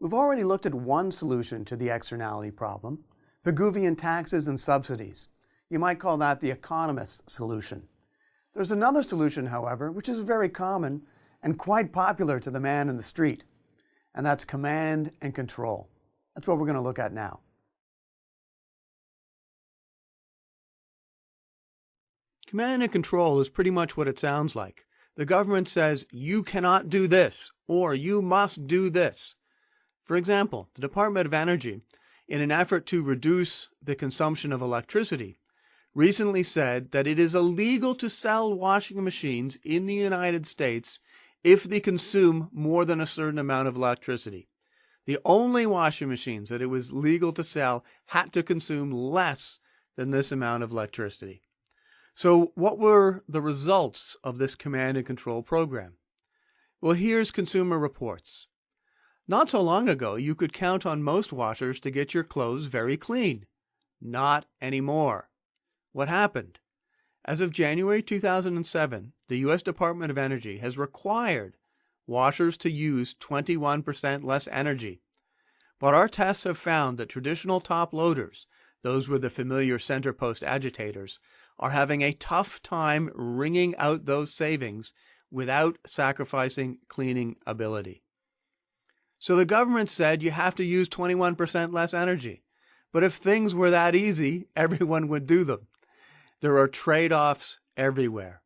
We've already looked at one solution to the externality problem, Pigouvian taxes and subsidies. You might call that the economist's solution. There's another solution, however, which is very common and quite popular to the man in the street, and that's command and control. That's what we're going to look at now. Command and control is pretty much what it sounds like. The government says, you cannot do this, or you must do this. For example, the Department of Energy, in an effort to reduce the consumption of electricity, recently said that it is illegal to sell washing machines in the United States if they consume more than a certain amount of electricity. The only washing machines that it was legal to sell had to consume less than this amount of electricity. So what were the results of this command and control program? Well, here's Consumer Reports. Not so long ago, you could count on most washers to get your clothes very clean. Not anymore. What happened? As of January 2007, the U.S. Department of Energy has required washers to use 21% less energy. But our tests have found that traditional top loaders, those with the familiar center post agitators, are having a tough time wringing out those savings without sacrificing cleaning ability. So the government said you have to use 21% less energy. But if things were that easy, everyone would do them. There are trade-offs everywhere.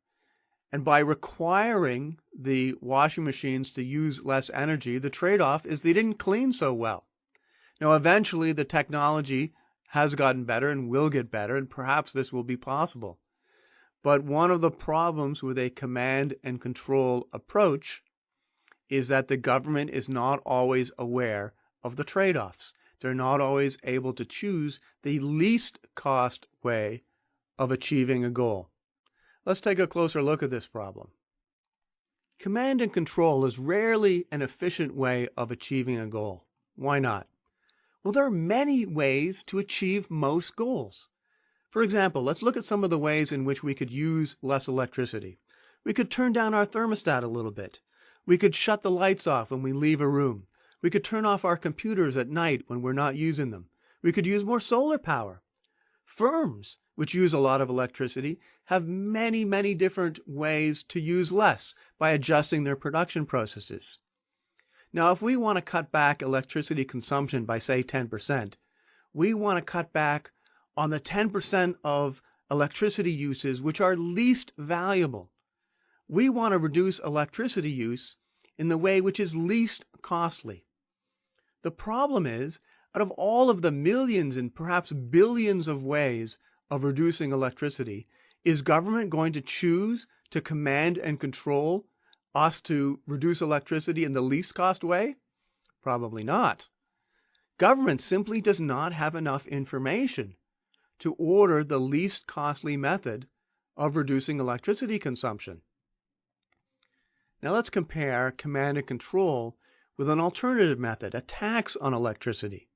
And by requiring the washing machines to use less energy, the trade-off is they didn't clean so well. Now, eventually, the technology has gotten better and will get better, and perhaps this will be possible. But one of the problems with a command and control approach is that the government is not always aware of the trade-offs. They're not always able to choose the least cost way of achieving a goal. Let's take a closer look at this problem. Command and control is rarely an efficient way of achieving a goal. Why not? Well, there are many ways to achieve most goals. For example, let's look at some of the ways in which we could use less electricity. We could turn down our thermostat a little bit. We could shut the lights off when we leave a room. We could turn off our computers at night when we're not using them. We could use more solar power. Firms, which use a lot of electricity, have many, many different ways to use less by adjusting their production processes. Now, if we want to cut back electricity consumption by, say, 10%, we want to cut back on the 10% of electricity uses which are least valuable. We want to reduce electricity use in the way which is least costly. The problem is, out of all of the millions and perhaps billions of ways of reducing electricity, is government going to choose to command and control us to reduce electricity in the least cost way? Probably not. Government simply does not have enough information to order the least costly method of reducing electricity consumption. Now let's compare command and control with an alternative method, a tax on electricity.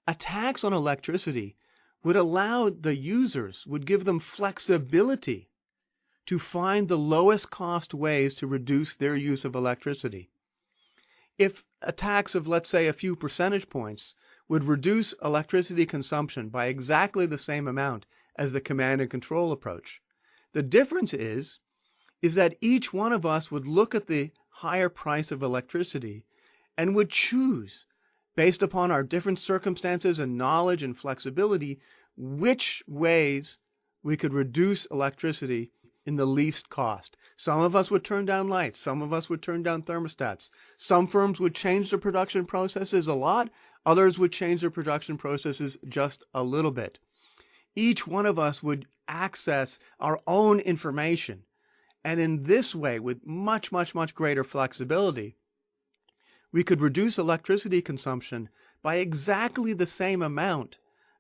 A tax on electricity would allow the users, would give them flexibility to find the lowest cost ways to reduce their use of electricity. If a tax of, let's say, a few percentage points would reduce electricity consumption by exactly the same amount as the command and control approach, the difference is that each one of us would look at the higher price of electricity and would choose, based upon our different circumstances and knowledge and flexibility, which ways we could reduce electricity in the least cost. Some of us would turn down lights. Some of us would turn down thermostats. Some firms would change their production processes a lot. Others would change their production processes just a little bit. Each one of us would access our own information. And in this way, with much, much, much greater flexibility, we could reduce electricity consumption by exactly the same amount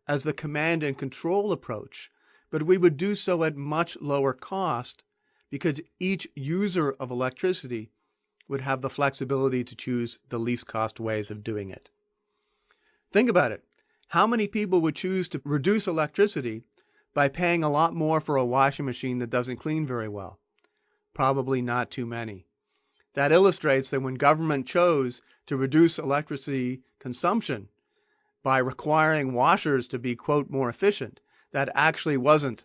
as the command and control approach, but we would do so at much lower cost because each user of electricity would have the flexibility to choose the least cost ways of doing it. Think about it. How many people would choose to reduce electricity by paying a lot more for a washing machine that doesn't clean very well? Probably not too many. That illustrates that when government chose to reduce electricity consumption by requiring washers to be, quote, more efficient, that actually wasn't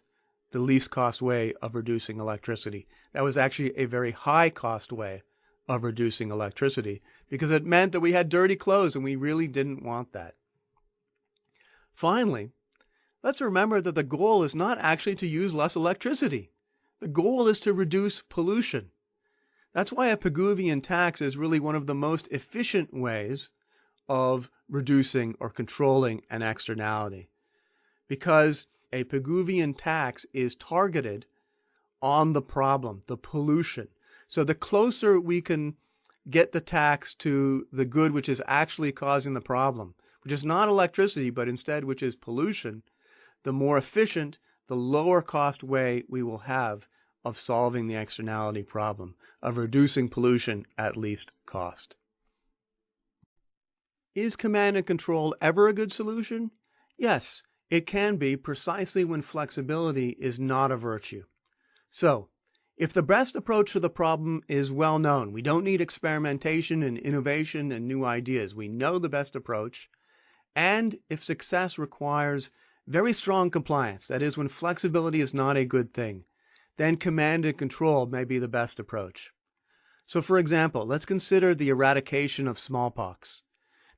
the least cost way of reducing electricity. That was actually a very high cost way of reducing electricity because it meant that we had dirty clothes and we really didn't want that. Finally, let's remember that the goal is not actually to use less electricity. The goal is to reduce pollution. That's why a Pigouvian tax is really one of the most efficient ways of reducing or controlling an externality, because a Pigouvian tax is targeted on the problem, the pollution. So the closer we can get the tax to the good which is actually causing the problem, which is not electricity, but instead which is pollution, the more efficient, the lower cost way we will have of solving the externality problem, of reducing pollution at least cost. Is command and control ever a good solution? Yes, it can be, precisely when flexibility is not a virtue. So, if the best approach to the problem is well known, we don't need experimentation and innovation and new ideas. We know the best approach. And if success requires very strong compliance, that is, when flexibility is not a good thing, then command and control may be the best approach. So, for example, let's consider the eradication of smallpox.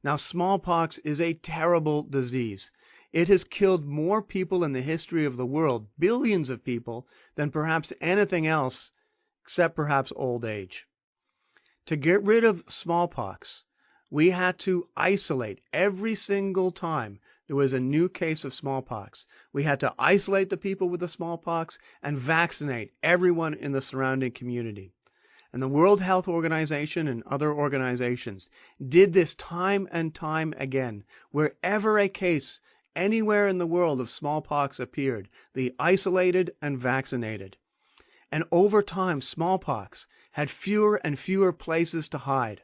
Now, smallpox is a terrible disease. It has killed more people in the history of the world, billions of people, than perhaps anything else, except perhaps old age. To get rid of smallpox, we had to isolate every single time there was a new case of smallpox. We had to isolate the people with the smallpox and vaccinate everyone in the surrounding community. And the World Health Organization and other organizations did this time and time again. Wherever a case anywhere in the world of smallpox appeared, they isolated and vaccinated. And over time, smallpox had fewer and fewer places to hide,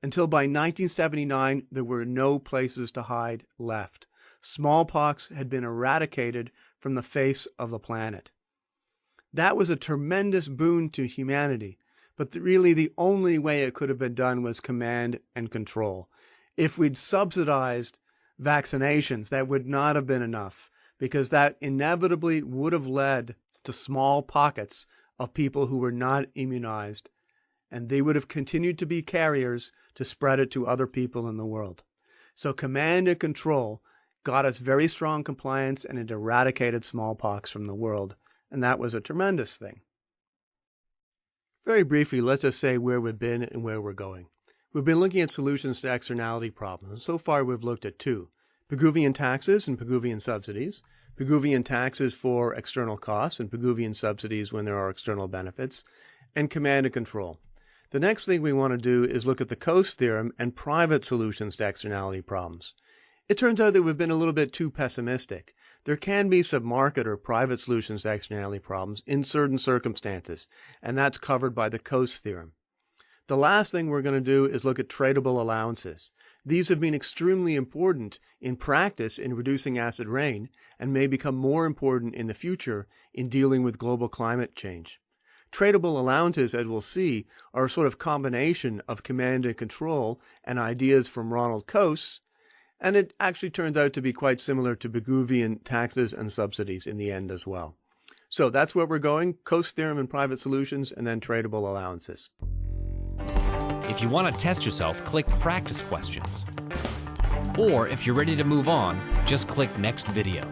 until by 1979, there were no places to hide left. Smallpox had been eradicated from the face of the planet. That was a tremendous boon to humanity, but really the only way it could have been done was command and control. If we'd subsidized vaccinations, that would not have been enough, because that inevitably would have led to small pockets of people who were not immunized, and they would have continued to be carriers to spread it to other people in the world. So command and control got us very strong compliance, and it eradicated smallpox from the world, and that was a tremendous thing. Very briefly, let's just say where we've been and where we're going. We've been looking at solutions to externality problems, and so far we've looked at two: Pigouvian taxes and Pigouvian subsidies, Pigouvian taxes for external costs and Pigouvian subsidies when there are external benefits, and command and control. The next thing we want to do is look at the Coase theorem and private solutions to externality problems. It turns out that we've been a little bit too pessimistic. There can be some market or private solutions to externality problems in certain circumstances, and that's covered by the Coase theorem. The last thing we're going to do is look at tradable allowances. These have been extremely important in practice in reducing acid rain and may become more important in the future in dealing with global climate change. Tradable allowances, as we'll see, are a sort of combination of command and control and ideas from Ronald Coase, and it actually turns out to be quite similar to Pigouvian taxes and subsidies in the end as well. So that's where we're going: Coase theorem and private solutions, and then tradable allowances. If you want to test yourself, click Practice Questions. Or if you're ready to move on, just click Next Video.